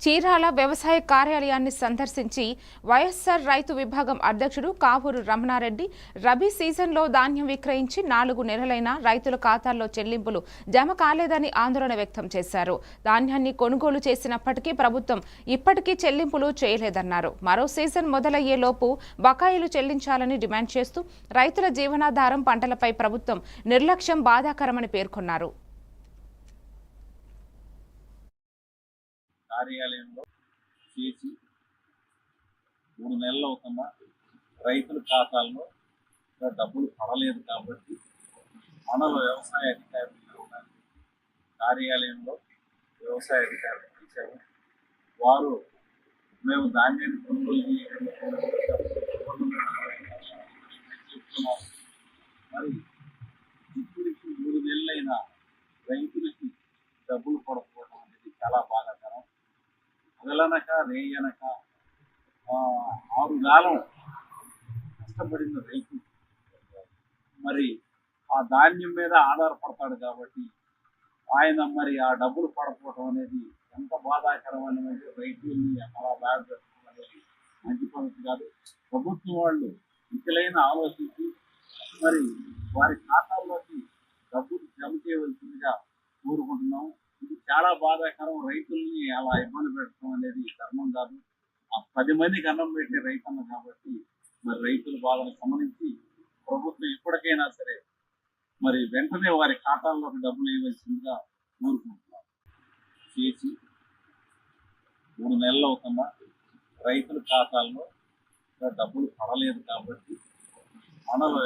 చీరాల వ్యవసాయ కార్యాలయాన్ని సందర్శించి వైఎస్ఆర్ రైతు విభాగం అధ్యక్షుడు కావూరు రమణారెడ్డి రబీ సీజన్లో ధాన్యం విక్రయించి 4 నెలలైన రైతుల ఖాతాల్లో చెల్లింపులు జమ కాలేదని ఆందోళన వ్యక్తం చేశారు. ధాన్యాన్ని కొనుగోలు చేసినప్పటికీ ప్రభుత్వం ఇప్పటికీ చెల్లింపులు చేయలేదన్నారు. మరో సీజన్ మొదలయ్యేలోపు బకాయిలు చెల్లించాలని డిమాండ్ చేస్తూ రైతుల జీవనాధారం పంటలపై ప్రభుత్వం నిర్లక్ష్యం బాధాకరమని పేర్కొన్నారు. కార్యాలయంలో చేసి 3 నెలలు అవుతున్నా రైతుల ఖాతాల్లో డబ్బులు పడలేదు కాబట్టి మనలో వ్యవసాయ అధికారులు కార్యాలయంలో వ్యవసాయ అధికారులు ఇచ్చారు. వారు మేము ధాన్యాన్ని కొనుగోలు చెప్తున్నారు. మరి ఇప్పటికి 3 నెలలైన రైతులకి డబ్బులు పడకపోవడం అనేది చాలా బాధాకరం. పగలనక రేయనక 6 కాలం కష్టపడిన రైతు మరి ఆ ధాన్యం మీద ఆధారపడతాడు కాబట్టి ఆయన మరి ఆ డబ్బులు పడకపోవడం అనేది ఎంత బాధాకరం అనేది రైతుల్ని అలా బాధపడడం అనేది మంచి పద్ధతి కాదు. ప్రభుత్వం వాళ్ళు ఇంకలైన ఆలోచించి మరి వారి ఖాతాల్లోకి డబ్బులు జమ చేయవలసిందిగా కోరుకుంటున్నాం. ఇది చాలా బాధాకరం. రైతుల్ని అలా ఇబ్బంది పెట్టడం అనేది ధర్మం కాదు. 10 మందికి అన్నం పెట్టే రైతన్న కాబట్టి మరి రైతుల బాధను గమనించి ప్రభుత్వం ఎప్పటికైనా సరే మరి వెంటనే వారి ఖాతాల్లోకి డబ్బులు ఇవ్వాల్సిందిగా కోరుకుంటున్నాం. చేసి 3 నెలలు అవుతున్నా రైతుల ఖాతాల్లో డబ్బులు పడలేదు కాబట్టి మనలో